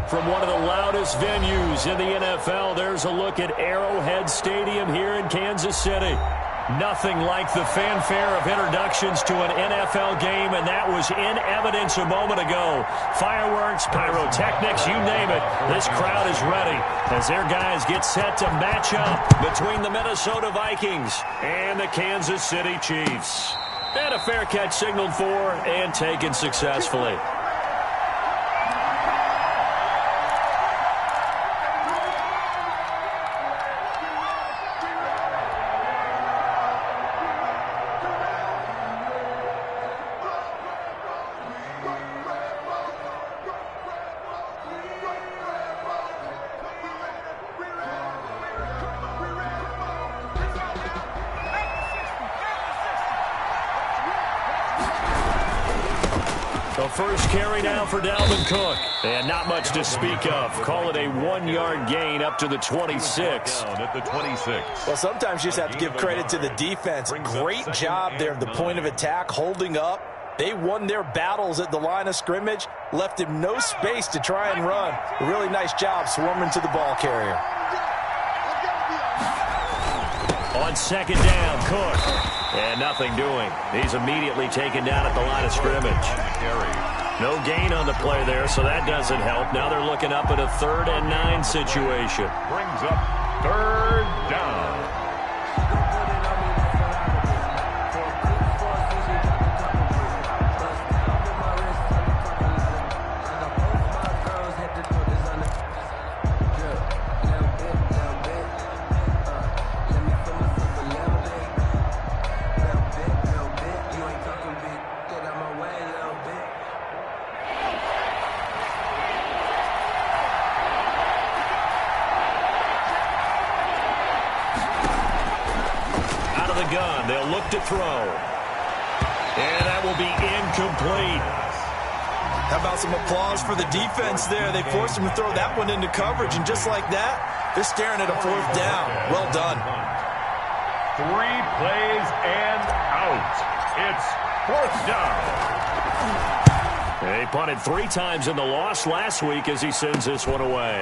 From one of the loudest venues in the NFL, there's a look at Arrowhead Stadium here in Kansas City. Nothing like the fanfare of introductions to an NFL game, and that was in evidence a moment ago. Fireworks, pyrotechnics, you name it. This crowd is ready as their guys get set to match up between the Minnesota Vikings and the Kansas City Chiefs. And a fair catch signaled for and taken successfully. The first carry down for Dalvin Cook. And not much to speak of. Call it a 1-yard gain up to the 26. At the 26. Well, sometimes you just have to give credit to the defense. Great job there at the point of attack, holding up. They won their battles at the line of scrimmage, left him no space to try and run. A really nice job swarming to the ball carrier. On second down, Cook. And nothing doing. He's immediately taken down at the line of scrimmage. No gain on the play there, so that doesn't help. Now they're looking up at a 3rd and 9 situation. Brings up 3rd down. Gun. They'll look to throw. And that will be incomplete. How about some applause for the defense there? They forced him to throw that one into coverage, and just like that, they're staring at a 4th down. Well done. 3 plays and out. It's 4th down. He punted 3 times in the loss last week as he sends this one away.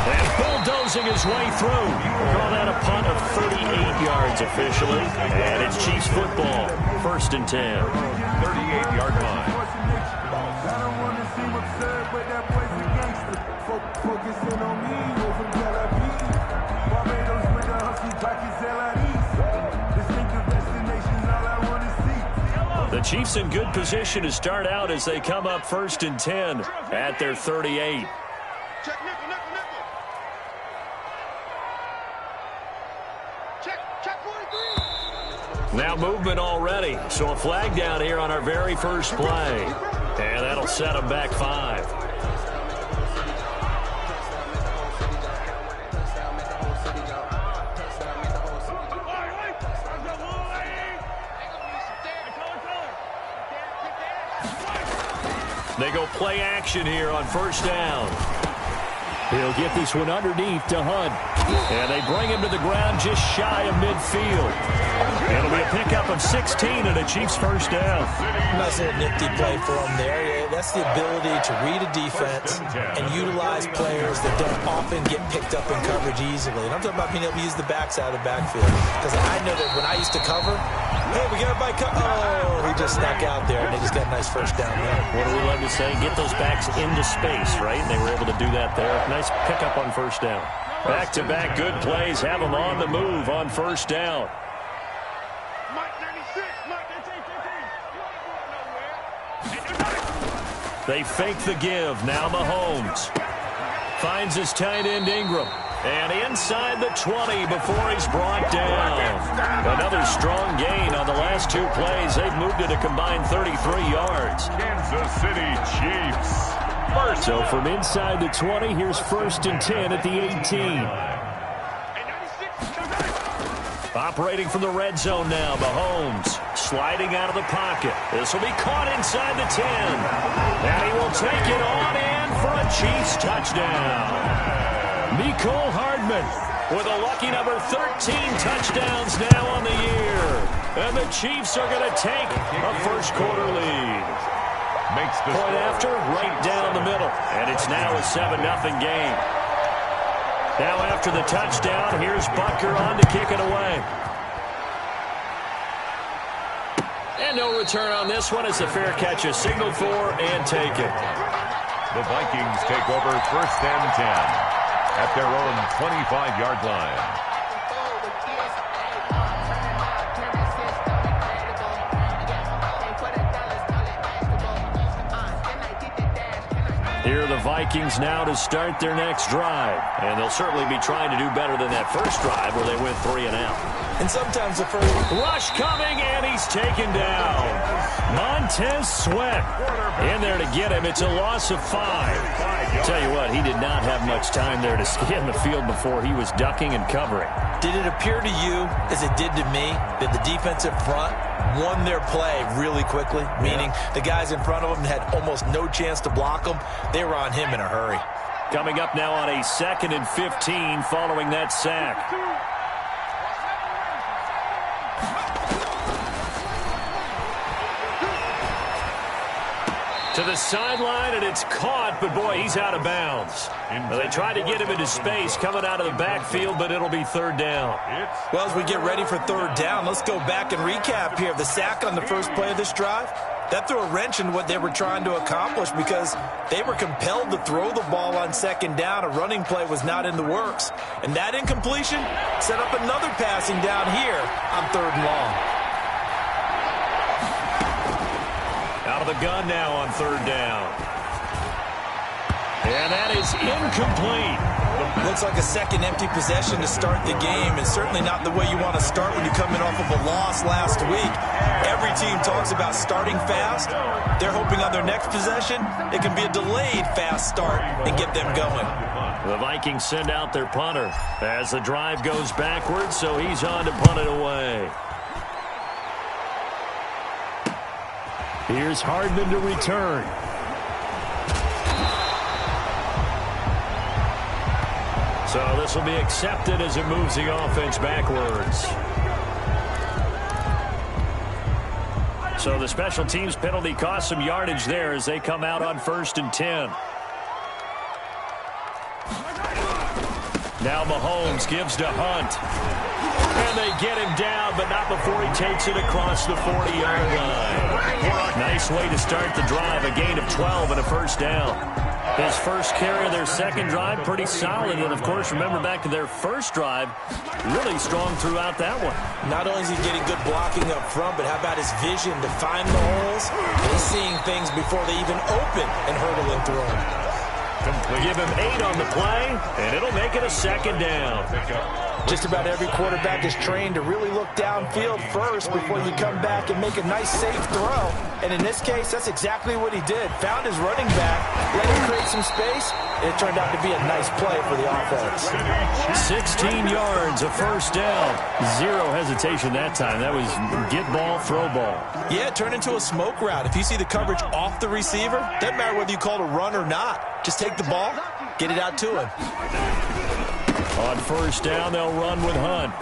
And bulldozing his way through. Call that a punt of 38 yards officially. And it's Chiefs football. 1st and 10. 38-yard line. The Chiefs in good position to start out as they come up 1st and 10 at their 38. Now movement already, so a flag down here on our very first play. And that'll set them back 5. They go play action here on 1st down. He'll get this one underneath to Hunt. And they bring him to the ground just shy of midfield. It'll be a pickup of 16 and a Chiefs 1st down. Nice little nifty play for him there. That's the ability to read a defense and utilize players that don't often get picked up in coverage easily. And I'm talking about being able to use the backside of the backfield. Because I know that when I used to cover, hey, we got everybody oh, he just snuck out there, and they just got a nice 1st down there. What do we love to say? Get those backs into space, right? And they were able to do that there. Nice pickup on 1st down. Back-to-back good plays have them on the move on 1st down. They fake the give. Now Mahomes finds his tight end Ingram. And inside the 20 before he's brought down. Another strong gain on the last 2 plays. They've moved it a combined 33 yards. Kansas City Chiefs. So from inside the 20, here's 1st and 10 at the 18. Operating from the red zone now, Mahomes sliding out of the pocket. This will be caught inside the 10. And he will take it on in for a Chiefs touchdown. Mecole Hardman with a lucky number 13 touchdowns now on the year. And the Chiefs are going to take a 1st quarter lead. makes the Point after, right down the middle. And it's now a 7-0 game. Now after the touchdown, here's Butker on to kick it away. And no return on this one. It's a fair catch, is signaled for and taken. The Vikings take over 1st and 10 at their own 25-yard line. Here are the Vikings now to start their next drive. And they'll certainly be trying to do better than that first drive where they went 3 and out. And sometimes the first rush coming, and he's taken down. Montez Sweat in there to get him. It's a loss of 5. Tell you what, he did not have much time there to scan the field before he was ducking and covering. Did it appear to you, as it did to me, that the defensive front won their play really quickly? Meaning the guys in front of them had almost no chance to block them. They were on him in a hurry. Coming up now on a 2nd and 15 following that sack. To the sideline, and it's caught, but boy, he's out of bounds. Well, they tried to get him into space coming out of the backfield, but it'll be 3rd down. Well, as we get ready for 3rd down, let's go back and recap here. The sack on the first play of this drive, that threw a wrench in what they were trying to accomplish because they were compelled to throw the ball on 2nd down. A running play was not in the works. And that incompletion set up another passing down here on 3rd and long. Out of the gun now on 3rd down. And that is incomplete. Looks like a second empty possession to start the game, and certainly not the way you want to start when you're coming off of a loss last week. Every team talks about starting fast. They're hoping on their next possession it can be a delayed fast start and get them going. The Vikings send out their punter as the drive goes backwards, so he's on to punt it away. Here's Hardman to return. So this will be accepted as it moves the offense backwards. So the special teams penalty cost some yardage there as they come out on 1st and 10. Now Mahomes gives to Hunt. And they get him down, but not before he takes it across the 40-yard line. Nice way to start the drive, a gain of 12 and a 1st down. His first carry of their second drive, pretty solid. And, of course, remember back to their first drive, really strong throughout that one. Not only is he getting good blocking up front, but how about his vision to find the holes? He's seeing things before they even open and hurtling through them. Give him 8 on the play, and it'll make it a 2nd down. Just about every quarterback is trained to really look downfield first before you come back and make a nice, safe throw. And in this case, that's exactly what he did. Found his running back, let him create some space, and it turned out to be a nice play for the offense. 16 yards, a 1st down. Zero hesitation that time. That was get ball, throw ball. Yeah, it turned into a smoke route. If you see the coverage off the receiver, doesn't matter whether you call it a run or not. Just take the ball, get it out to him. On 1st down, they'll run with Hunt.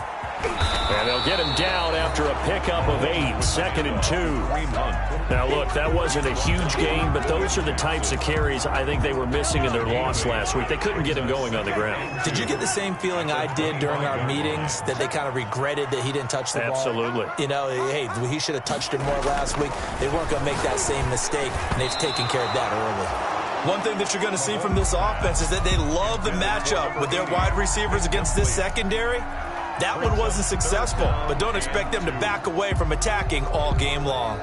And they'll get him down after a pickup of 8, 2nd and 2. Now, look, that wasn't a huge gain, but those are the types of carries I think they were missing in their loss last week. They couldn't get him going on the ground. Did you get the same feeling I did during our meetings, that they kind of regretted that he didn't touch the ball? Absolutely. You know, hey, he should have touched it more last week. They weren't going to make that same mistake, and they've taken care of that early. One thing that you're going to see from this offense is that they love the matchup with their wide receivers against this secondary. That one wasn't successful, but don't expect them to back away from attacking all game long.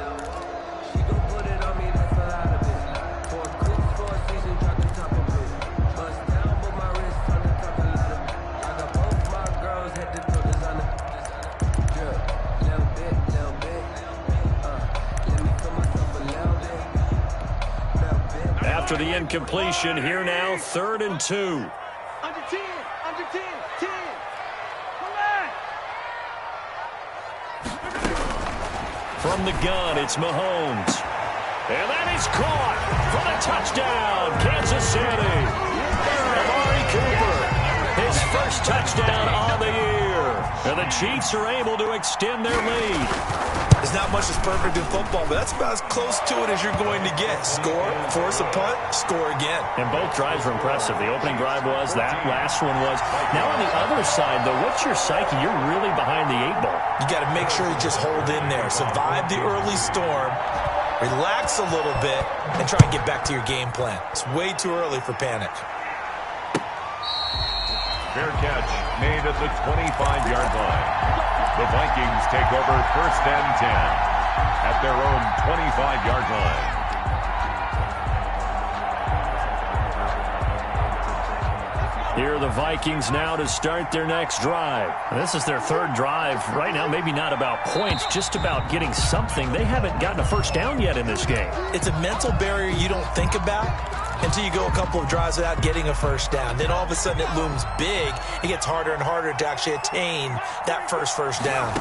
After the incompletion, here now, 3rd and 2. Under 10, under 10, 10. Come back. From the gun, it's Mahomes. And that is caught for the touchdown, Kansas City. Amari Cooper, his first touchdown on the year. And And the Chiefs are able to extend their lead. There's not much that's perfect in football, but that's about as close to it as you're going to get. Score, force a punt, score again. And both drives were impressive. The opening drive was, that last one was. Now on the other side, though, what's your psyche? You're really behind the 8 ball. You got to make sure you just hold in there. Survive the early storm, relax a little bit, and try and get back to your game plan. It's way too early for panic. Fair catch made at the 25-yard line. The Vikings take over 1st and 10 at their own 25-yard line. Here are the Vikings now to start their next drive. This is their 3rd drive. Right now, maybe not about points, just about getting something. They haven't gotten a first down yet in this game. It's a mental barrier you don't think about until you go a couple of drives without getting a first down. Then all of a sudden it looms big. It gets harder and harder to actually attain that first down.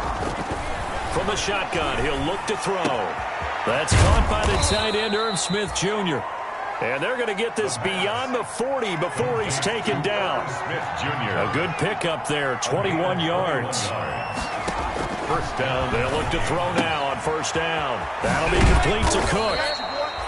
From the shotgun, he'll look to throw. That's caught by the tight end, Irv Smith Jr. And they're going to get this beyond the 40 before he's taken down. Smith Jr. A good pickup there, 21 yards. First down. They'll look to throw now on 1st down. That'll be complete to Cook.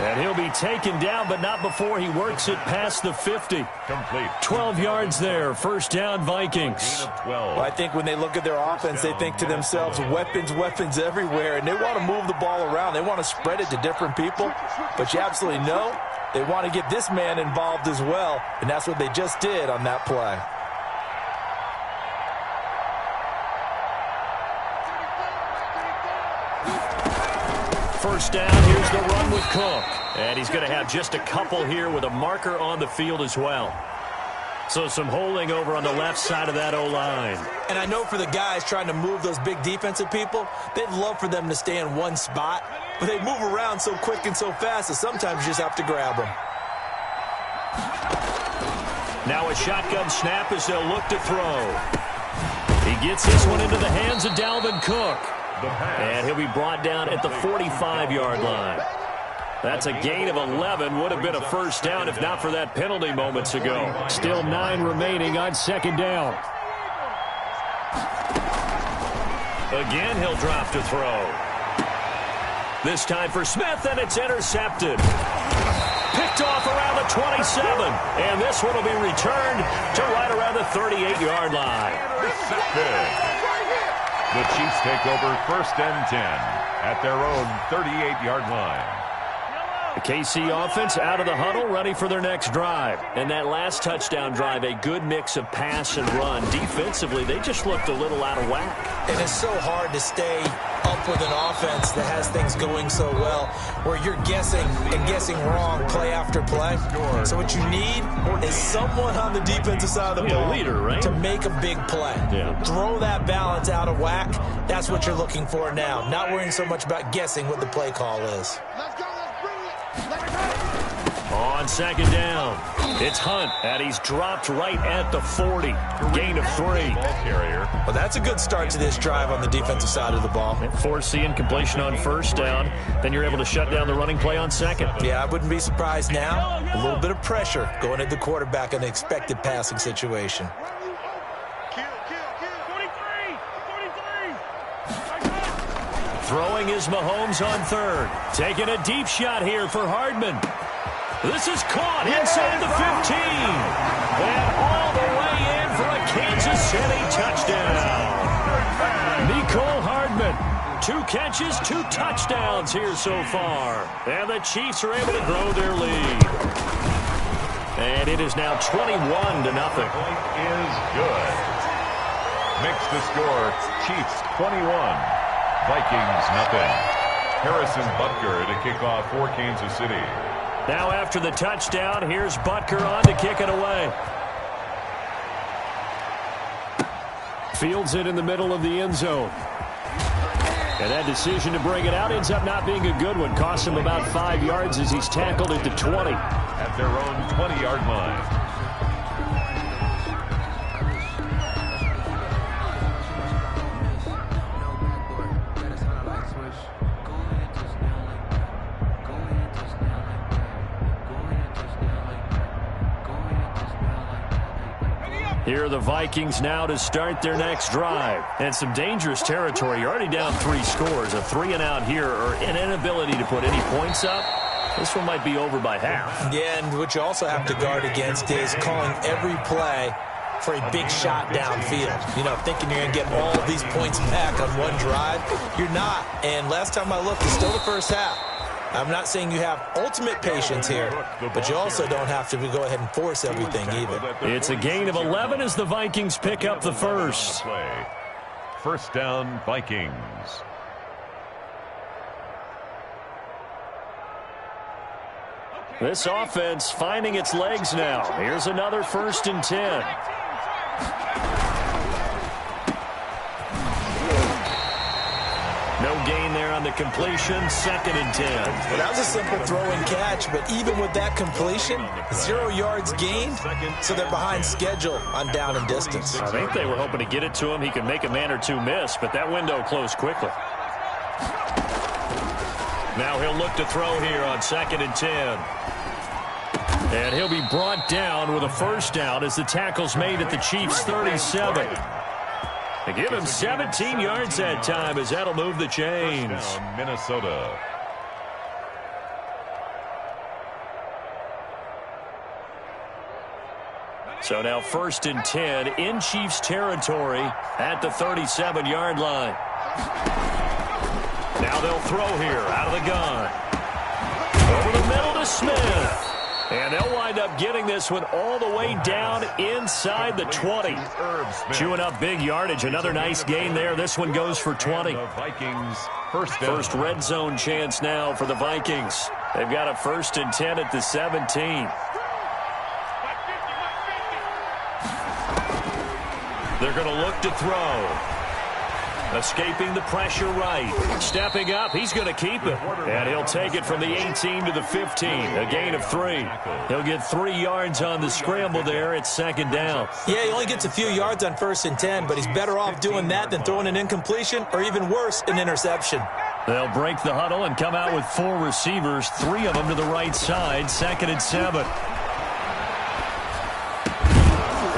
And he'll be taken down, but not before he works it past the 50. Complete. 12 yards there, 1st down Vikings. Well, I think when they look at their offense, they think to themselves, weapons everywhere, and they want to move the ball around. They want to spread it to different people, but you absolutely know they want to get this man involved as well, and that's what they just did on that play. First down, here's the run with Cook. And he's going to have just a couple here with a marker on the field as well. So some holding over on the left side of that O-line. And I know for the guys trying to move those big defensive people, they'd love for them to stay in one spot, but they move around so quick and so fast that sometimes you just have to grab them. Now a shotgun snap as they'll look to throw. He gets this one into the hands of Dalvin Cook. And he'll be brought down at the 45-yard line. That's a gain of 11. Would have been a first down if not for that penalty moments ago. Still 9 remaining on 2nd down. Again, he'll drop to throw. This time for Smith, and it's intercepted. Picked off around the 27. And this one will be returned to right around the 38-yard line. The Chiefs take over 1st and 10 at their own 38-yard line. The KC offense out of the huddle, ready for their next drive. And that last touchdown drive, a good mix of pass and run. Defensively, they just looked a little out of whack. And it's so hard to stay up with an offense that has things going so well, where you're guessing and guessing wrong play after play. So what you need is someone on the defensive side of the ball, leader, right? to make a big play. Yeah. Throw that balance out of whack. That's what you're looking for now. Not worrying so much about guessing what the play call is. Let's go. On 2nd down, it's Hunt, and he's dropped right at the 40. Gain of 3. Ball carrier. Well, that's a good start to this drive on the defensive side of the ball. Force the incompletion on 1st down. Then you're able to shut down the running play on 2nd. Yeah, I wouldn't be surprised now. A little bit of pressure going at the quarterback in the expected passing situation. Throwing is Mahomes on 3rd. Taking a deep shot here for Hardman. This is caught inside the 15. And all the way in for a Kansas City touchdown. Mecole Hardman. 2 catches, 2 touchdowns here so far. And the Chiefs are able to grow their lead. And it is now 21-0. Is good. Makes the score Chiefs 21, Vikings nothing. Harrison Butker to kick off for Kansas City. Now after the touchdown, here's Butker on to kick it away. Fields it in the middle of the end zone. And that decision to bring it out ends up not being a good one. Costs him about 5 yards as he's tackled at the 20. At their own 20-yard line. Here are the Vikings now to start their next drive. And some dangerous territory. You're already down 3 scores. A 3-and-out here or an inability to put any points up. This one might be over by half. Yeah, and what you also have to guard against is calling every play for a big shot downfield. You know, thinking you're going to get all these points back on one drive. You're not. And last time I looked, it's still the first half. I'm not saying you have ultimate patience here, but you also don't have to go ahead and force everything either. It's a gain of 11 as the Vikings pick up the first. First down, Vikings. This offense finding its legs now. Here's another 1st and 10. No gain there on the completion. 2nd and 10. Well, that was a simple throw and catch, but even with that completion, 0 yards gained, so they're behind schedule on down and distance. I think they were hoping to get it to him. He could make a man or two miss, but that window closed quickly. Now he'll look to throw here on 2nd and 10. And he'll be brought down with a first down as the tackle's made at the Chiefs' 37. They give him 17 yards that time as that'll move the chains. First down, Minnesota. So now 1st and 10 in Chiefs territory at the 37-yard line. Now they'll throw here out of the gun. Over the middle to Smith. And they'll wind up getting this one all the way down inside the 20. Chewing up big yardage. Another nice gain there. This one goes for 20. Vikings First red zone chance now for the Vikings. They've got a 1st and 10 at the 17. They're going to look to throw. Escaping the pressure right. Stepping up, he's going to keep it. And he'll take it from the 18 to the 15. A gain of 3. He'll get 3 yards on the scramble there. It's 2nd down. Yeah, he only gets a few yards on 1st and 10, but he's better off doing that than throwing an incompletion or even worse, an interception. They'll break the huddle and come out with 4 receivers, 3 of them to the right side. 2nd and 7.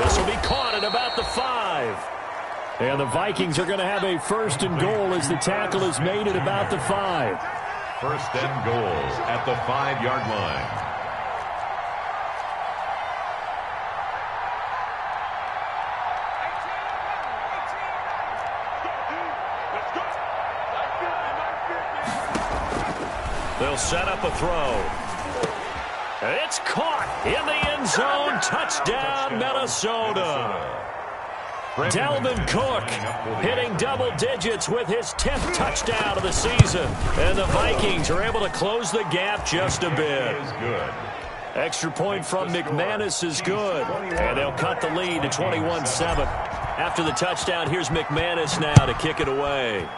This will be caught at about the 5. And the Vikings are going to have a 1st and goal as the tackle is made at about the 5. 1st and goal at the 5-yard line. They'll set up a throw. It's caught in the end zone. Touchdown, Minnesota. Dalvin Cook hitting double digits with his 10th touchdown of the season. And the Vikings are able to close the gap just a bit. Extra point from McManus is good. And they'll cut the lead to 21-7. After the touchdown, here's McManus now to kick it away.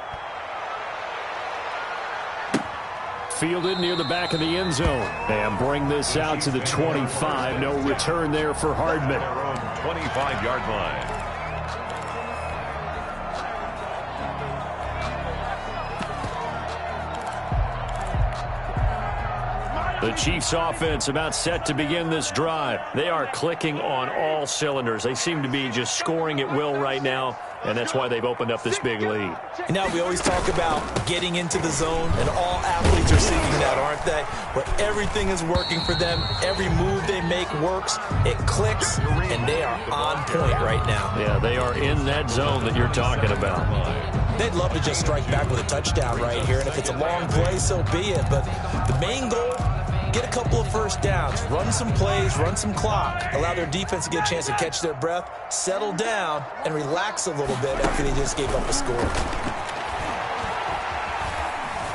Fielded near the back of the end zone. And bring this out to the 25. No return there for Hardman. 25-yard line. The Chiefs offense about set to begin this drive. They are clicking on all cylinders. They seem to be just scoring at will right now, and that's why they've opened up this big lead. Now, we always talk about getting into the zone, and all athletes are seeking that, aren't they? Where everything is working for them, every move they make works, it clicks, and they are on point right now. Yeah, they are in that zone that you're talking about. They'd love to just strike back with a touchdown right here, and if it's a long play, so be it. But the main goal, get a couple of first downs, run some plays, run some clock, allow their defense to get a chance to catch their breath, settle down, and relax a little bit after they just gave up a score.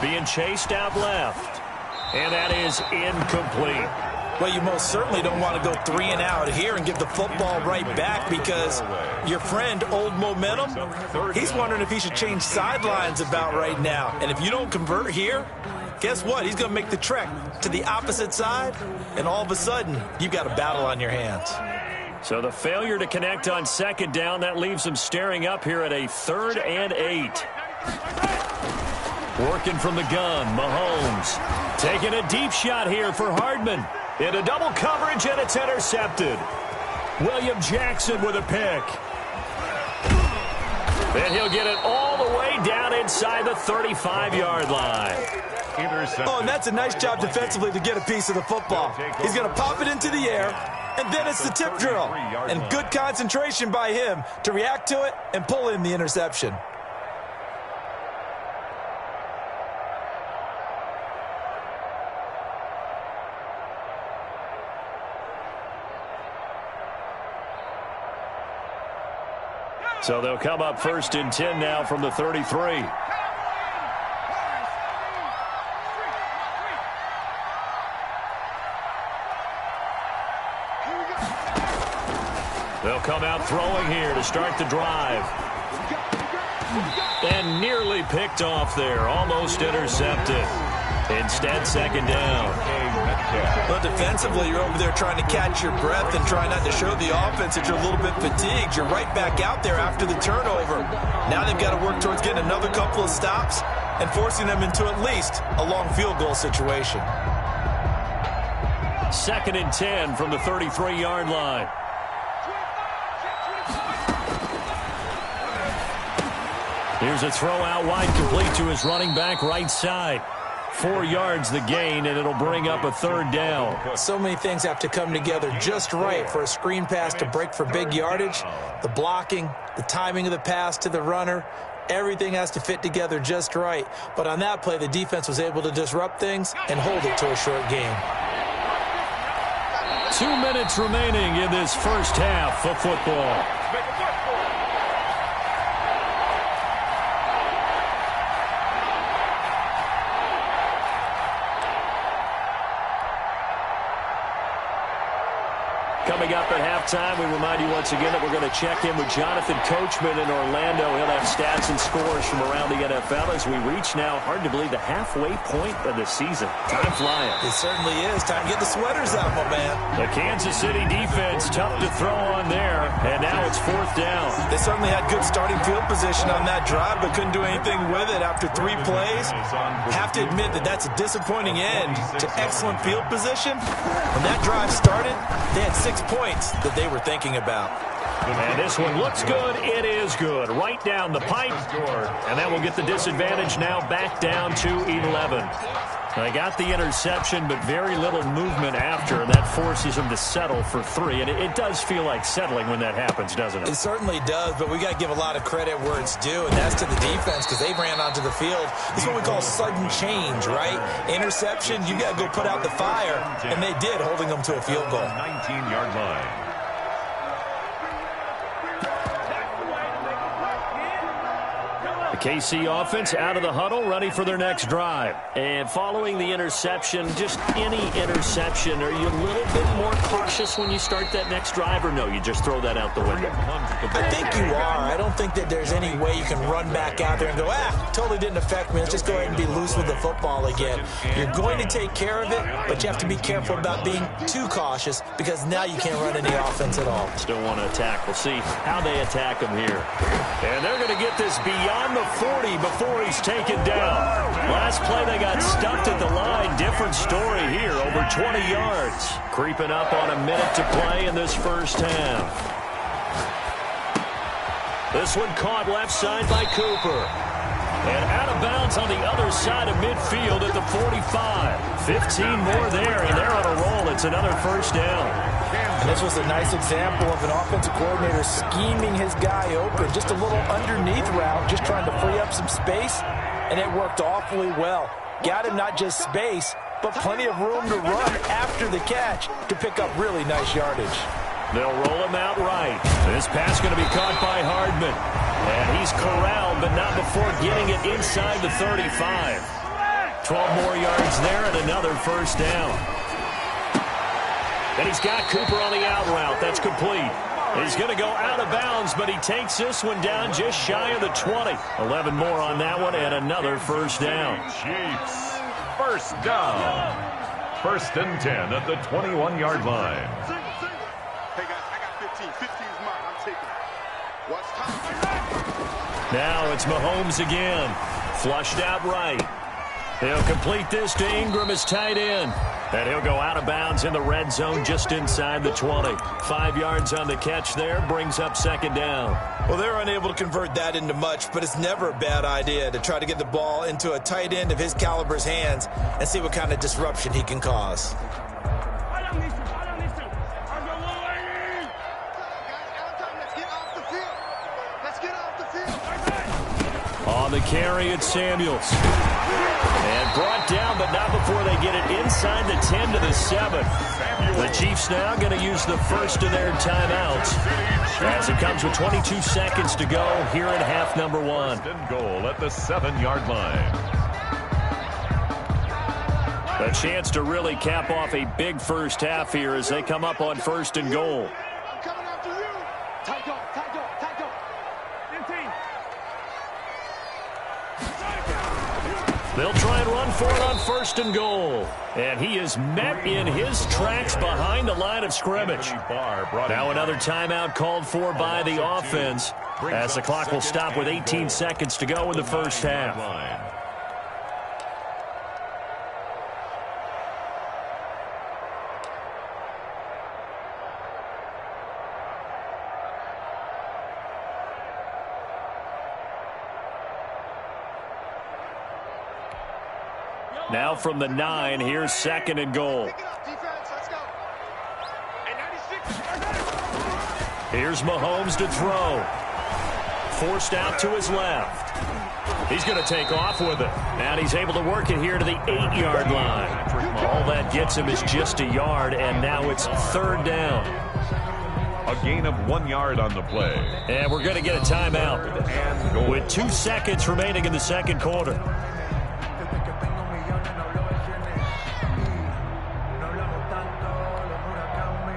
Being chased out left, and that is incomplete. Well, you most certainly don't want to go 3 and out here and give the football right back because your friend, Old Momentum, he's wondering if he should change sidelines about right now. And if you don't convert here, guess what? He's going to make the trek to the opposite side, and all of a sudden, you've got a battle on your hands. So the failure to connect on 2nd down, that leaves them staring up here at a 3rd and 8. Working from the gun, Mahomes taking a deep shot here for Hardman. Into double coverage, and it's intercepted. William Jackson with a pick. And he'll get it all the way down inside the 35-yard line. Oh, and that's a nice job defensively to get a piece of the football. He's going to pop it into the air, and then it's the tip drill. And good concentration by him to react to it and pull in the interception. So they'll come up 1st and 10 now from the 33. They'll come out throwing here to start the drive. And nearly picked off there. Almost intercepted. Instead, 2nd down. Well, defensively, you're over there trying to catch your breath and try not to show the offense that you're a little bit fatigued. You're right back out there after the turnover. Now they've got to work towards getting another couple of stops and forcing them into at least a long field goal situation. 2nd and 10 from the 33-yard line. Here's a throw out wide, complete to his running back right side. 4 yards the gain, and it'll bring up a 3rd down. So many things have to come together just right for a screen pass to break for big yardage. The blocking, the timing of the pass to the runner, everything has to fit together just right. But on that play, the defense was able to disrupt things and hold it to a short game. 2 minutes remaining in this first half of football. Coming up at halftime, we remind you once again that we're going to check in with Jonathan Coachman in Orlando. He'll have stats and scores from around the NFL as we reach now, hard to believe, the halfway point of the season. Time flying. It certainly is. Time to get the sweaters out, my man. The Kansas City defense tough to throw on there, and now it's 4th down. They certainly had good starting field position on that drive, but couldn't do anything with it after 3 plays. Have to admit that that's a disappointing end to excellent field position. When that drive started, they had 6 points that they were thinking about. And this one looks good. It is good. Right down the pipe. And that will get the disadvantage now back down to 11. They got the interception, but very little movement after, and that forces them to settle for 3. And it does feel like settling when that happens, doesn't it? It certainly does, but we got to give a lot of credit where it's due, and that's to the defense because they ran onto the field. This is what we call sudden change, right? Interception, you got to go put out the fire, and they did, holding them to a field goal. 19-yard line. KC offense out of the huddle, ready for their next drive. And following the interception, just any interception, are you a little bit more cautious when you start that next drive, or no, you just throw that out the window? I think you are. I don't think that there's any way you can run back out there and go, totally didn't affect me. Let's just go ahead and be loose with the football again. You're going to take care of it, but you have to be careful about being too cautious because now you can't run any offense at all. Still want to attack. We'll see how they attack him here. And they're going to get this beyond the 40 before he's taken down. Last play they got stuffed at the line. Different story here, over 20 yards. Creeping up on a minute to play in this first half. This one caught left side by Cooper. And out of bounds on the other side of midfield at the 45. 15 more there, and they're on a roll. It's another first down. And this was a nice example of an offensive coordinator scheming his guy open. Just a little underneath route, just trying to free up some space, and it worked awfully well. Got him not just space, but plenty of room to run after the catch to pick up really nice yardage. They'll roll him out right. This pass going to be caught by Hardman. And he's corralled, but not before getting it inside the 35. 12 more yards there and another first down. And he's got Cooper on the out route. That's complete. He's going to go out of bounds, but he takes this one down just shy of the 20. 11 more on that one and another first down. Chiefs, first down. 1st and 10 at the 21-yard line. Hey, guys, I got 15. 15 is mine. I'm taking it. Watch time. Now it's Mahomes again. Flushed out right. They'll complete this to Ingram as tight end. And he'll go out of bounds in the red zone just inside the 20. 5 yards on the catch there, brings up second down. Well, they're unable to convert that into much, but it's never a bad idea to try to get the ball into a tight end of his caliber's hands and see what kind of disruption he can cause. On the carry, it's Samuels. And brought down, but not before they get it inside the 10 to the 7. The Chiefs now going to use the first of their timeouts as it comes with 22 seconds to go here in half number 1. First and goal at the 7-yard line. A chance to really cap off a big first half here as they come up on first and goal. I'm coming after you. Tight go, tight go, tight go. 15. They'll try and run for it on first and goal. And he is met in his tracks behind the line of scrimmage. Now another timeout called for by the offense as the clock will stop with 18 seconds to go in the first half. Now from the 9, here's second and goal. Here's Mahomes to throw. Forced out to his left. He's going to take off with it. And he's able to work it here to the 8-yard line. All that gets him is just a yard, and now it's third down. A gain of 1 yard on the play. And we're going to get a timeout with 2 seconds remaining in the second quarter.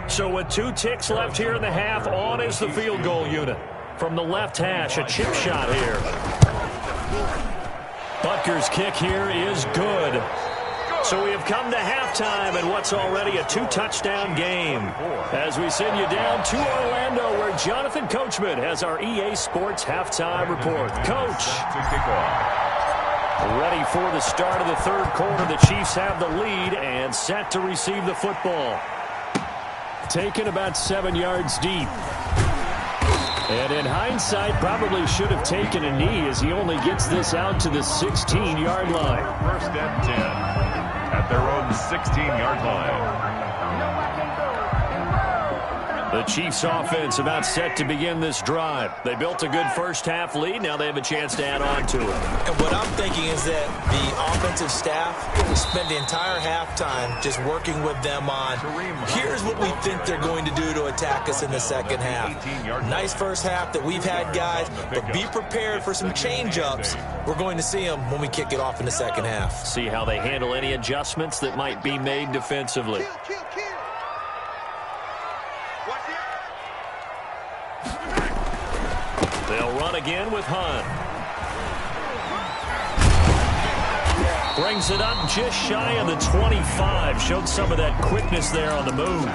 So with 2 ticks left here in the half, on is the field goal unit. From the left hash, a chip shot here. Butker's kick here is good. So we have come to halftime in what's already a 2-touchdown game. As we send you down to Orlando, where Jonathan Coachman has our EA Sports halftime report. Coach. Ready for the start of the third quarter. The Chiefs have the lead and set to receive the football. Taken about 7 yards deep. And in hindsight, probably should have taken a knee as he only gets this out to the 16-yard line. First and 10 at their own 16-yard line. The Chiefs offense about set to begin this drive. They built a good first half lead. Now they have a chance to add on to it. And what I'm thinking is that the offensive staff will spend the entire halftime just working with them on, here's what we think they're going to do to attack us in the second half. Nice first half that we've had, guys, but be prepared for some change-ups. We're going to see them when we kick it off in the second half. See how they handle any adjustments that might be made defensively. They'll run again with Hunt. Brings it up just shy of the 25. Showed some of that quickness there on the move.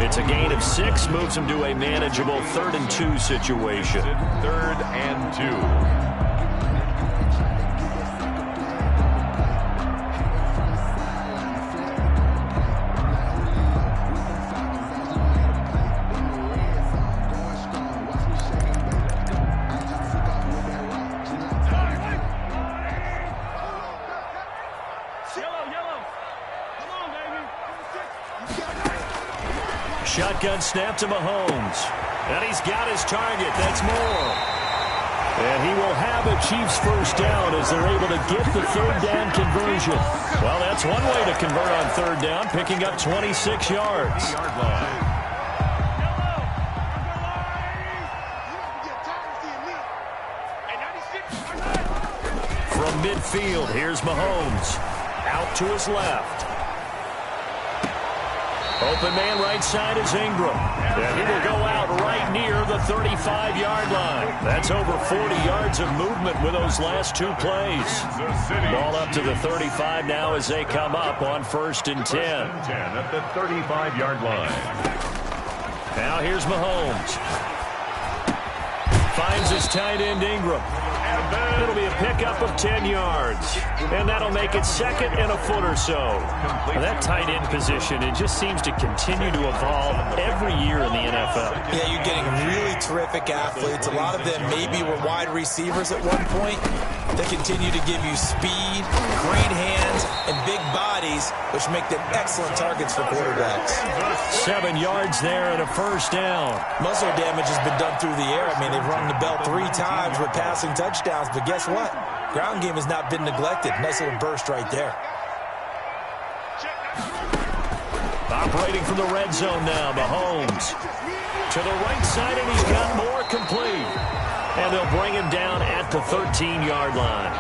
It's a gain of 6. Moves him to a manageable 3rd and 2 situation. 3rd and 2. Shotgun snap to Mahomes. And he's got his target. That's more. And he will have a Chiefs first down as they're able to get the third down conversion. Well, that's one way to convert on third down, picking up 26 yards. From midfield, here's Mahomes. Out to his left. Open man right side is Ingram. And he will go out right near the 35-yard line. That's over 40 yards of movement with those last 2 plays. Ball up to the 35 now as they come up on 1st and 10. At the 35-yard line. Now here's Mahomes. Finds his tight end Ingram. It'll be a pickup of 10 yards. And that'll make it second and a foot or so. Well, that tight end position, it just seems to continue to evolve every year in the NFL. Yeah, you're getting really terrific athletes. A lot of them maybe were wide receivers at one point. They continue to give you speed, great hands, and big bodies, which make them excellent targets for quarterbacks. 7 yards there and a first down. Muscle damage has been done through the air. I mean, they've rung the bell 3 times with passing touchdowns, but guess what? Ground game has not been neglected. Nice little burst right there. Operating from the red zone now, Mahomes. To the right side, and he's got more complete. And they'll bring him down at the 13-yard line.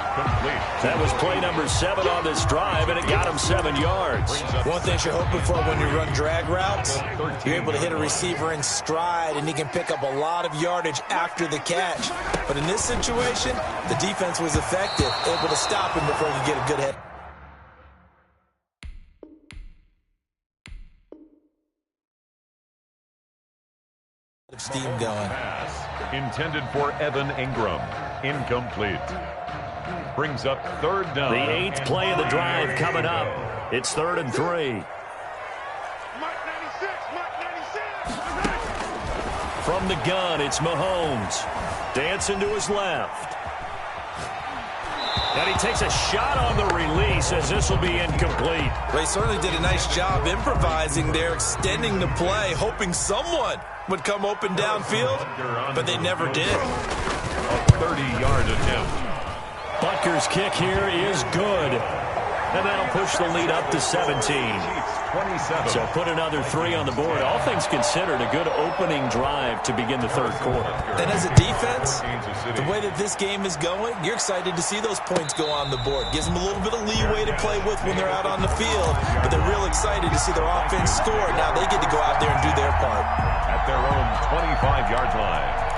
That was play number 7 on this drive, and it got him 7 yards. One thing you're hoping for when you run drag routes, you're able to hit a receiver in stride, and he can pick up a lot of yardage after the catch. But in this situation, the defense was effective, able to stop him before he could get a good hit. Steam going. Intended for Evan Ingram. Incomplete. Brings up third down. The 8th play of the drive coming up. It's 3rd and 3. From the gun, it's Mahomes. Dancing to his left. And he takes a shot on the release as this will be incomplete. They certainly did a nice job improvising there, extending the play, hoping someone would come open downfield, but they never did. A 30-yard attempt. Butker's kick here is good. And that'll push the lead up to 17. 27. So put another 3 on the board. All things considered, a good opening drive to begin the 3rd quarter. And as a defense, the way that this game is going, you're excited to see those points go on the board. Gives them a little bit of leeway to play with when they're out on the field, but they're real excited to see their offense score. Now they get to go out there and do their part. At their own 25-yard line.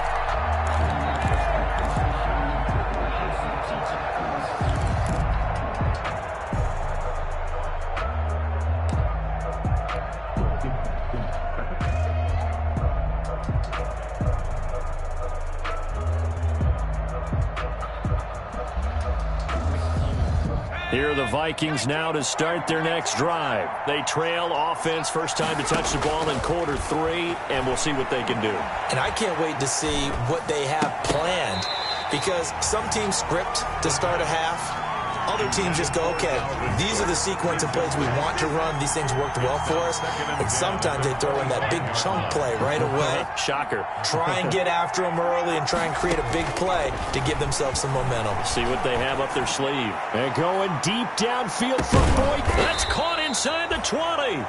Here are the Vikings now to start their next drive. They trail offense, first time to touch the ball in quarter 3, and we'll see what they can do. And I can't wait to see what they have planned, because some teams script to start a half. Other teams just go, okay, these are the sequence of plays we want to run. These things worked well for us. And sometimes they throw in that big chunk play right away. Shocker. Try and get after them early and try and create a big play to give themselves some momentum. See what they have up their sleeve. And going deep downfield for Boyd. That's caught inside the 20.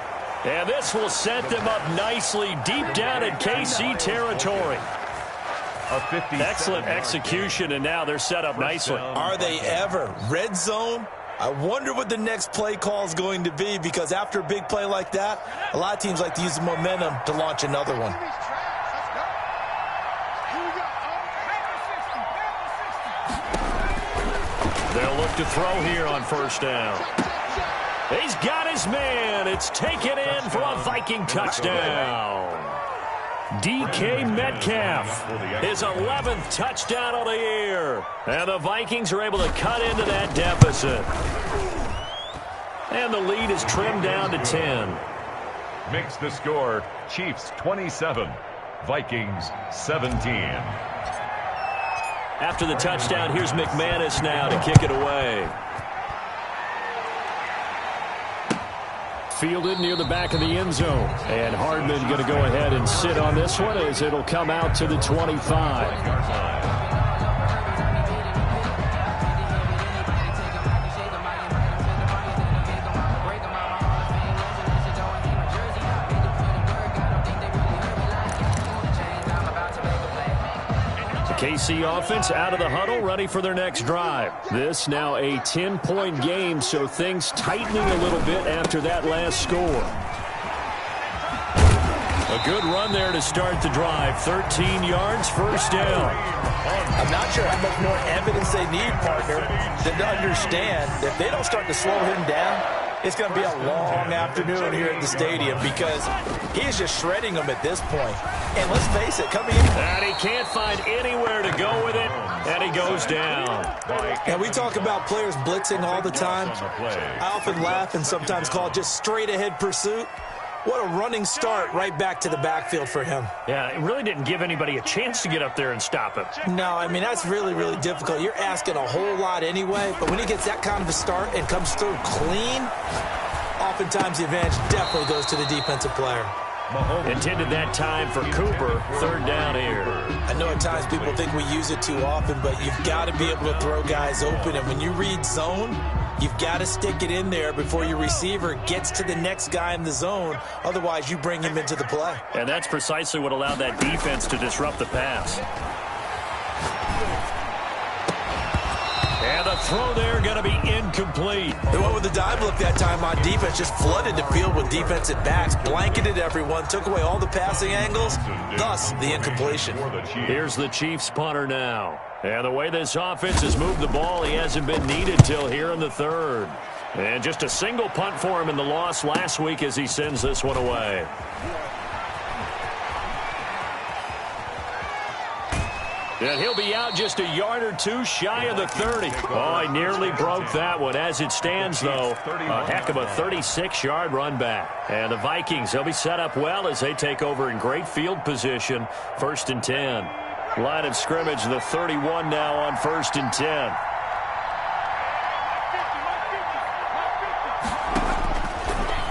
And this will set them up nicely deep down in KC territory. Excellent execution, and now they're set up nicely. Are they ever? Red zone? I wonder what the next play call is going to be, because after a big play like that, a lot of teams like to use the momentum to launch another one. They'll look to throw here on first down. He's got his man. It's taken in for a Viking touchdown. DK Metcalf, his 11th touchdown of the year. And the Vikings are able to cut into that deficit. And the lead is trimmed down to 10. Makes the score Chiefs 27, Vikings 17. After the touchdown, here's McManus now to kick it away. Fielded near the back of the end zone. And Hardman going to go ahead and sit on this one as it'll come out to the 25. KC offense out of the huddle, ready for their next drive. This now a 10-point game, so things tightening a little bit after that last score. A good run there to start the drive. 13 yards, first down. I'm not sure how much more evidence they need, partner, than to understand that if they don't start to slow him down, it's going to be a long afternoon here at the stadium because he is just shredding them at this point. And let's face it, coming in. And he can't find anywhere to go with it, and he goes down. And we talk about players blitzing all the time. I often laugh and sometimes call it just straight-ahead pursuit. What a running start right back to the backfield for him. Yeah, it really didn't give anybody a chance to get up there and stop him. No, I mean, that's really, really difficult. You're asking a whole lot anyway, but when he gets that kind of a start and comes through clean, oftentimes the advantage definitely goes to the defensive player. Intended that time for Cooper. Third down here. I know at times people think we use it too often, but you've got to be able to throw guys open. And when you read zone, you've got to stick it in there before your receiver gets to the next guy in the zone. Otherwise, you bring him into the play. And that's precisely what allowed that defense to disrupt the pass. And the throw there going to be incomplete. They went with the dive look that time on defense, just flooded the field with defensive backs, blanketed everyone, took away all the passing angles, thus the incompletion. Here's the Chiefs punter now. And the way this offense has moved the ball, he hasn't been needed till here in the third. And just a single punt for him in the loss last week as he sends this one away. And he'll be out just a yard or two shy of the 30. Oh, he nearly broke that one. As it stands, though, a heck of a 36-yard run back. And the Vikings, they'll be set up well as they take over in great field position. 1st and 10. Line of scrimmage, the 31 now on 1st and 10.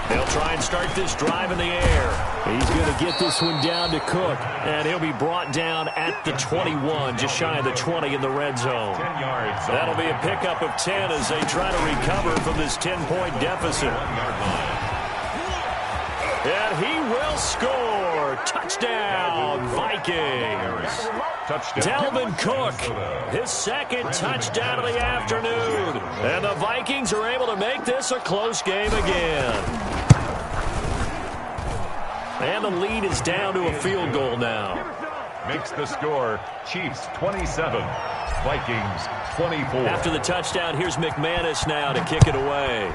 They'll try and start this drive in the air. He's going to get this one down to Cook, and he'll be brought down at the 21, just shy of the 20 in the red zone. 10 yards. That'll be a pickup of 10 as they try to recover from this 10-point deficit. And he will score. Touchdown, Vikings. Dalvin Cook, his second touchdown of the afternoon. And the Vikings are able to make this a close game again. And the lead is down to a field goal now. Makes the score Chiefs 27, Vikings 24. After the touchdown, here's McManus now to kick it away.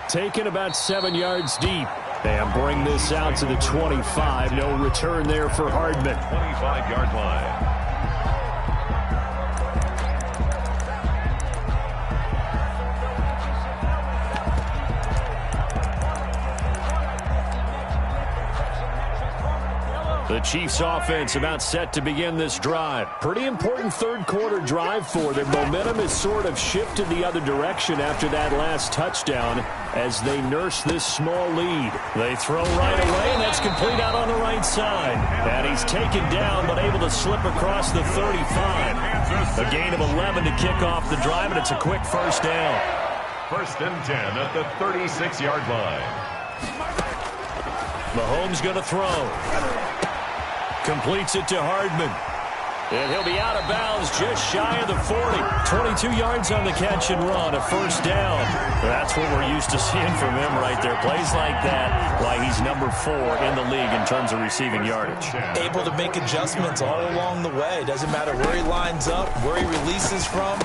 Taken about 7 yards deep. And bring this out to the 25. No return there for Hardman. 25-yard line. The Chiefs offense about set to begin this drive. Pretty important third quarter drive for them. Momentum has sort of shifted the other direction after that last touchdown as they nurse this small lead. They throw right away, and that's complete out on the right side. And he's taken down but able to slip across the 35. A gain of 11 to kick off the drive, and it's a quick first down. 1st and 10 at the 36-yard line. Mahomes going to throw. Completes it to Hardman. And he'll be out of bounds just shy of the 40. 22 yards on the catch and run, a first down. That's what we're used to seeing from him right there. Plays like that, why he's number 4 in the league in terms of receiving yardage. Able to make adjustments all along the way. Doesn't matter where he lines up, where he releases from.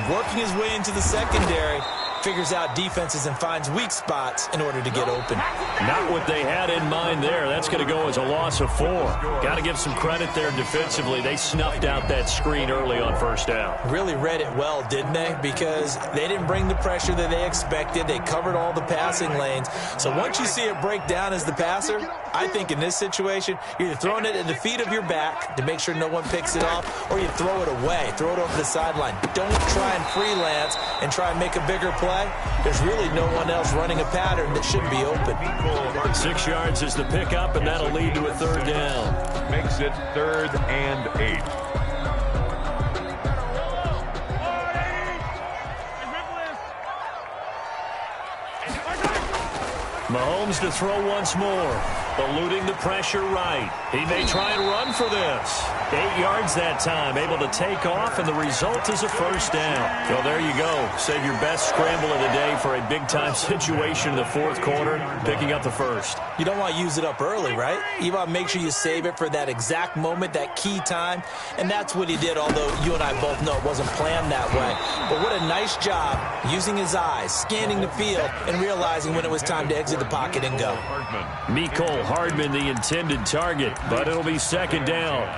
Working his way into the secondary. Figures out defenses and finds weak spots in order to get open. Not what they had in mind there. That's going to go as a loss of 4. Got to give some credit there defensively. They snuffed out that screen early on first down. Really read it well, didn't they? Because they didn't bring the pressure that they expected. They covered all the passing lanes. So once you see it break down as the passer, I think in this situation, you're either throwing it at the feet of your back to make sure no one picks it off, or you throw it away. Throw it over the sideline. Don't try and freelance and try and make a bigger play. There's really no one else running a pattern that should be open. 6 yards is the pickup, and that'll lead to a third down. Makes it 3rd and 8. Mahomes to throw once more. Eluding the pressure right. He may try and run for this. 8 yards that time, able to take off, and the result is a first down. Well, there you go. Save your best scramble of the day for a big-time situation in the fourth quarter, picking up the first. You don't want to use it up early, right? You want to make sure you save it for that exact moment, that key time, and that's what he did, although you and I both know it wasn't planned that way. But what a nice job using his eyes, scanning the field, and realizing when it was time to exit the pocket and go. Mecole Hardman, the intended target, but it'll be second down.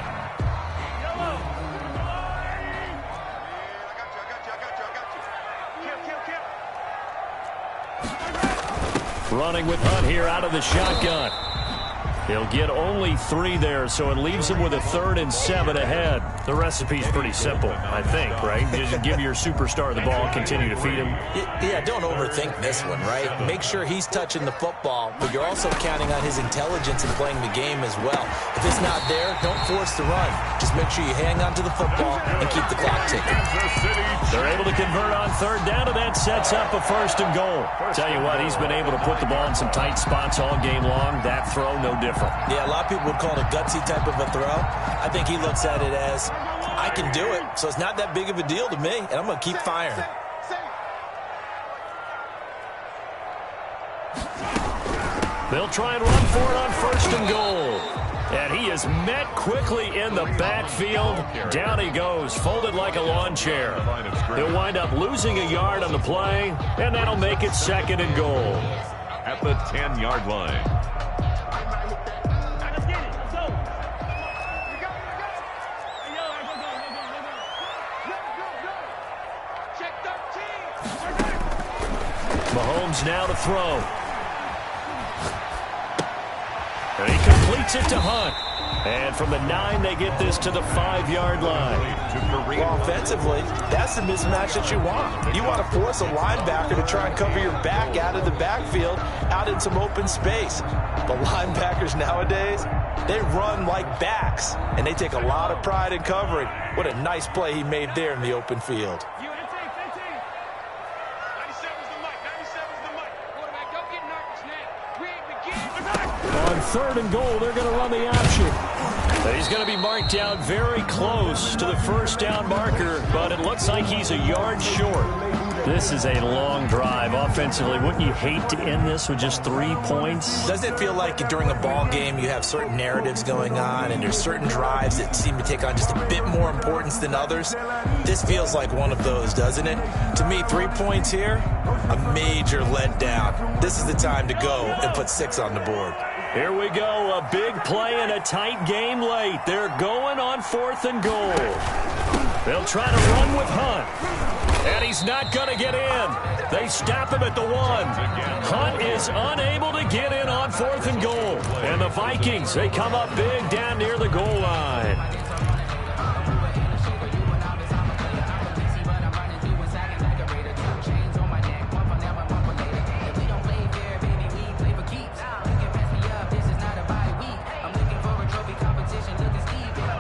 Running with Hunt here out of the shotgun. He'll get only 3 there, so it leaves him with a 3rd and 7 ahead. The recipe's pretty simple, I think, right? Just give your superstar the ball, continue to feed him. Yeah, don't overthink this one, right? Make sure he's touching the football, but you're also counting on his intelligence in playing the game as well. If it's not there, don't force the run. Just make sure you hang on to the football and keep the clock ticking. They're able to convert on 3rd down, and that sets up a 1st and goal. Tell you what, he's been able to put the ball in some tight spots all game long. That throw, no different. Yeah, a lot of people would call it a gutsy type of a throw. I think he looks at it as, I can do it, so it's not that big of a deal to me, and I'm going to keep firing. They'll try and run for it on 1st and goal. And he is met quickly in the backfield. Down he goes, folded like a lawn chair. He'll wind up losing a yard on the play, and that'll make it 2nd and goal. At the 10-yard line. Mahomes now to throw. And he completes it to Hunt. And from the 9, they get this to the 5-yard line. Well, offensively, that's the mismatch that you want. You want to force a linebacker to try and cover your back out of the backfield, out in some open space. The linebackers nowadays, they run like backs, and they take a lot of pride in covering. What a nice play he made there in the open field. On 3rd and goal, they're going to run the option. But he's going to be marked down very close to the 1st down marker, but it looks like he's a yard short. This is a long drive offensively. Wouldn't you hate to end this with just 3 points? Doesn't it feel like during a ball game you have certain narratives going on and there's certain drives that seem to take on just a bit more importance than others? This feels like one of those, doesn't it? To me, 3 points here, a major letdown. This is the time to go and put 6 on the board. Here we go, a big play in a tight game late. They're going on 4th and goal. They'll try to run with Hunt. And he's not going to get in. They stop him at the 1. Hunt is unable to get in on 4th and goal. And the Vikings, they come up big down near the goal line.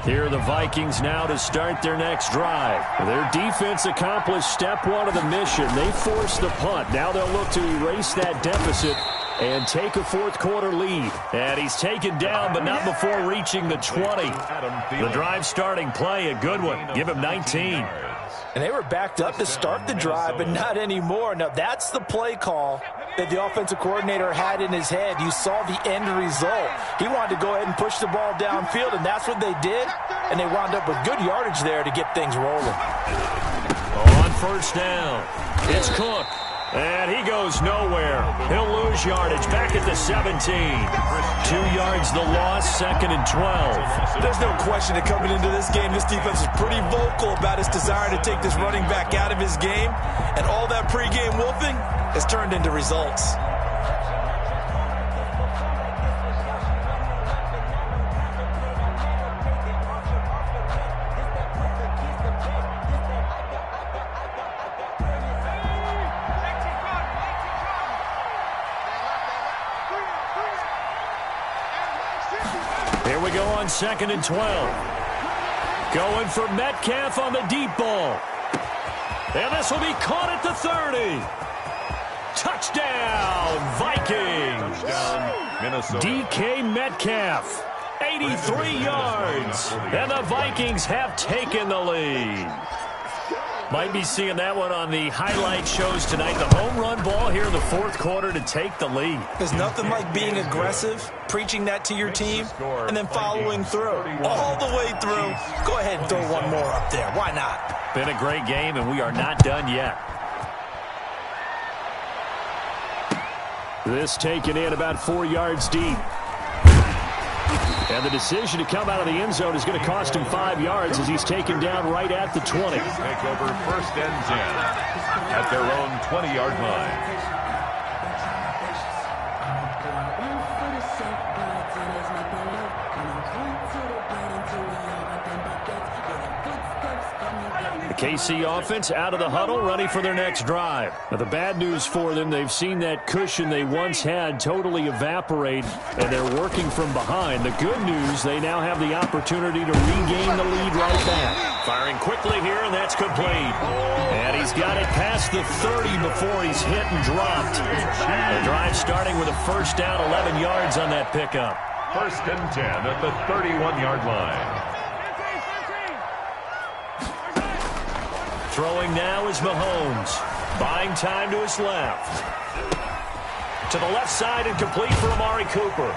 Here are the Vikings now to start their next drive. Their defense accomplished step 1 of the mission. They forced the punt. Now they'll look to erase that deficit and take a 4th quarter lead. And he's taken down, but not before reaching the 20. The drive starting play, a good one. Give him 19. And they were backed up to start the drive, but not anymore. Now, that's the play call that the offensive coordinator had in his head. You saw the end result. He wanted to go ahead and push the ball downfield, and that's what they did. And they wound up with good yardage there to get things rolling. On 1st down, it's Cook. And he goes nowhere. He'll lose yardage back at the 17. 2 yards the loss, 2nd and 12. There's no question that coming into this game, this defense is pretty vocal about its desire to take this running back out of his game. And all that pregame wolfing has turned into results. Here we go on 2nd and 12. Going for Metcalf on the deep ball. And this will be caught at the 30. Touchdown, Vikings. Touchdown, Minnesota. DK Metcalf. 83 yards. And the Vikings have taken the lead. Might be seeing that one on the highlight shows tonight. The home run ball here in the fourth quarter to take the lead. There's nothing like being aggressive, preaching that to your team, and then following through. All the way through. Go ahead and throw one more up there. Why not? Been a great game, and we are not done yet. This taken in about 4 yards deep. And the decision to come out of the end zone is going to cost him 5 yards as he's taken down right at the 20. Take over 1st and 10 at their own 20-yard line. KC offense out of the huddle, ready for their next drive. Now, the bad news for them, they've seen that cushion they once had totally evaporate, and they're working from behind. The good news, they now have the opportunity to regain the lead right back. Firing quickly here, and that's complete. And he's got it past the 30 before he's hit and dropped. The drive starting with a first down, 11 yards on that pickup. 1st and 10 at the 31-yard line. Throwing now is Mahomes. Buying time to his left. To the left side and complete for Amari Cooper.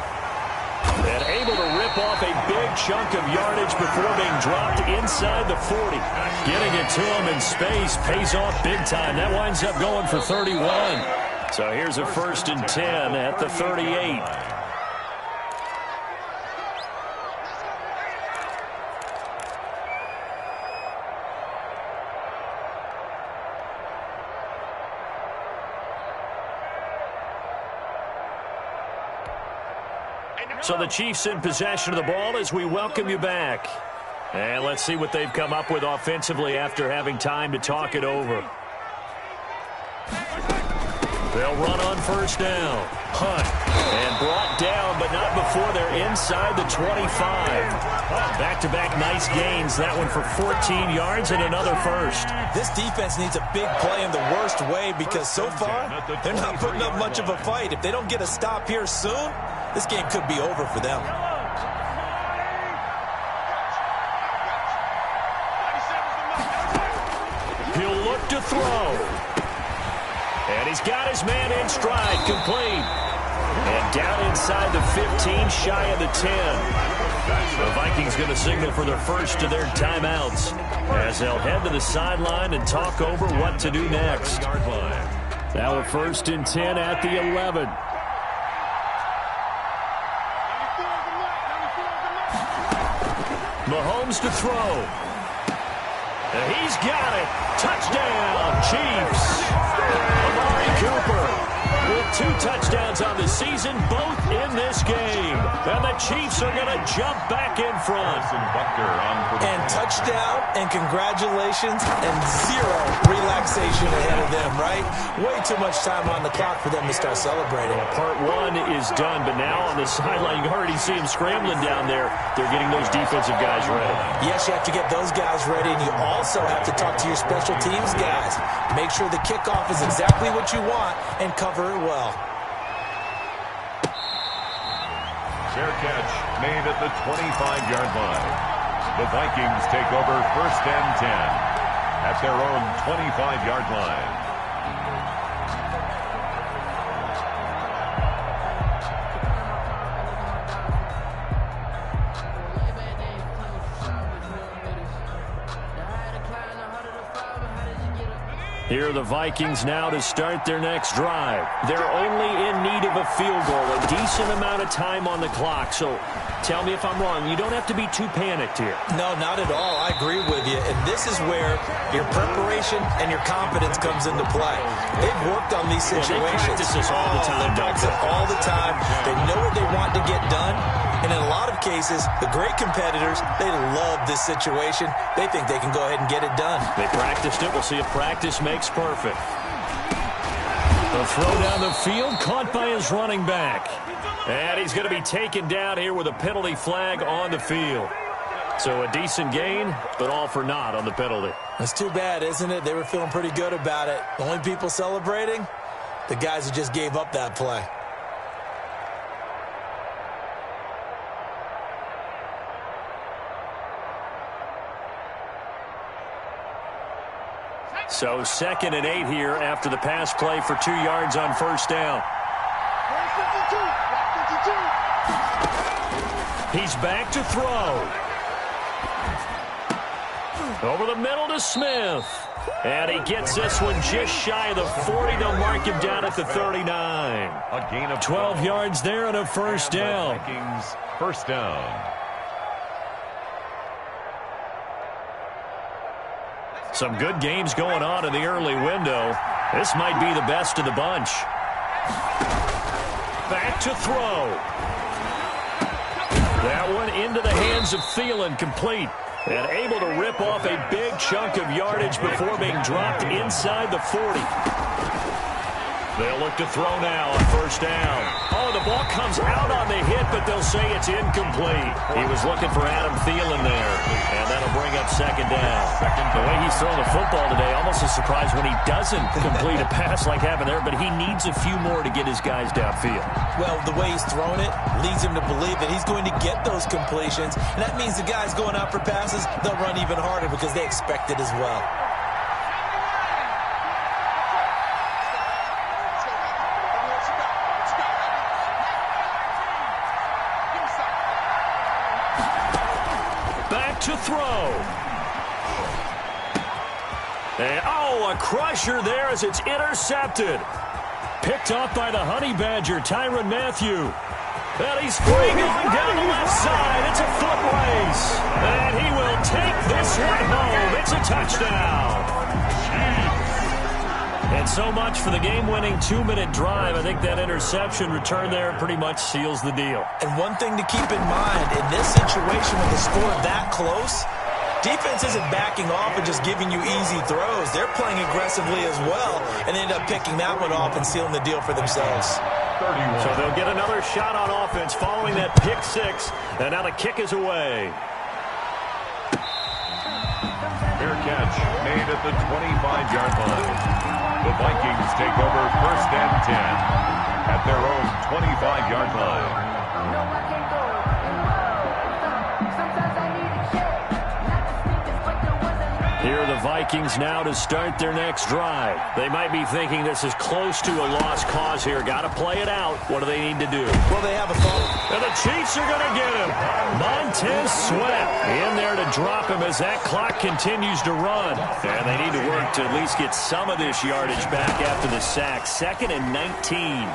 And able to rip off a big chunk of yardage before being dropped inside the 40. Getting it to him in space pays off big time. That winds up going for 31. So here's a 1st and 10 at the 38. So the Chiefs in possession of the ball as we welcome you back. And let's see what they've come up with offensively after having time to talk it over. They'll run on 1st down. Hunt. And brought down, but not before they're inside the 25. Back-to-back nice gains. That one for 14 yards and another first. This defense needs a big play in the worst way because so far, they're not putting up much of a fight. If they don't get a stop here soon, this game could be over for them. He'll look to throw. And he's got his man in stride, complete. And down inside the 15, shy of the 10. The Vikings going to signal for their first of their timeouts as they'll head to the sideline and talk over what to do next. Now a 1st and 10 at the 11. Mahomes to throw. And he's got it. Touchdown, Chiefs. Amari Cooper with 2 touchdowns on the season, both in this game. And the Chiefs are going to jump back in front. And touchdown and congratulations and 0 relaxation ahead of them, right? Way too much time on the clock for them to start celebrating. Part 1 is done, but now on the sideline, you can already see them scrambling down there. They're getting those defensive guys ready. Yes, you have to get those guys ready, and you also have to talk to your special teams guys. Make sure the kickoff is exactly what you want and cover it well. Fair catch made at the 25-yard line. The Vikings take over 1st and 10 at their own 25-yard line. Here are the Vikings now to start their next drive. They're only in need of a field goal, a decent amount of time on the clock. So tell me if I'm wrong. You don't have to be too panicked here. No, not at all. I agree with you. And this is where your preparation and your confidence comes into play. They've worked on these situations. They practice this all the time. They practice it all the time. They know what they want to get done. And in a lot of cases, the great competitors, they love this situation. They think they can go ahead and get it done. They practiced it. We'll see if practice makes perfect. The throw down the field, caught by his running back. And he's going to be taken down here with a penalty flag on the field. So a decent gain, but all for naught on the penalty. That's too bad, isn't it? They were feeling pretty good about it. The only people celebrating, the guys who just gave up that play. So 2nd and 8 here after the pass play for 2 yards on first down. He's back to throw. Over the middle to Smith. And he gets this one just shy of the 40. They'll mark him down at the 39. A gain of 12 yards there and a first down. Vikings first down. Some good games going on in the early window. This might be the best of the bunch. Back to throw. That one into the hands of Thielen, complete. And able to rip off a big chunk of yardage before being dropped inside the 40. They'll look to throw now on first down. Oh, the ball comes out on the hit, but they'll say it's incomplete. He was looking for Adam Thielen there, and that'll bring up second down. The way he's throwing the football today, almost a surprise when he doesn't complete a pass like happened there, but he needs a few more to get his guys downfield. Well, the way he's thrown it leads him to believe that he's going to get those completions, and that means the guys going out for passes, they'll run even harder because they expect it as well. To throw. And, oh, a crusher there as it's intercepted. Picked off by the Honey Badger, Tyrann Mathieu. And he's free going down the left side. It's a foot race. And he will take this one home. It's a touchdown. And so much for the game-winning 2-minute drive. I think that interception return there pretty much seals the deal. And one thing to keep in mind, in this situation with the score that close, defense isn't backing off and just giving you easy throws. They're playing aggressively as well and end up picking that one off and sealing the deal for themselves. 31. So they'll get another shot on offense following that pick six. And now the kick is away. Fair catch made at the 25-yard line. The Vikings take over 1st and 10 at their own 25-yard line. Here are the Vikings now to start their next drive. They might be thinking this is close to a lost cause here. Got to play it out. What do they need to do? Well, they have a phone. And the Chiefs are going to get him. Montez Sweat in there to drop him as that clock continues to run. And they need to work to at least get some of this yardage back after the sack. 2nd and 19.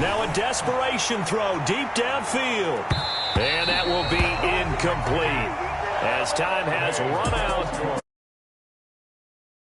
Now a desperation throw deep downfield. And that will be incomplete as time has run out.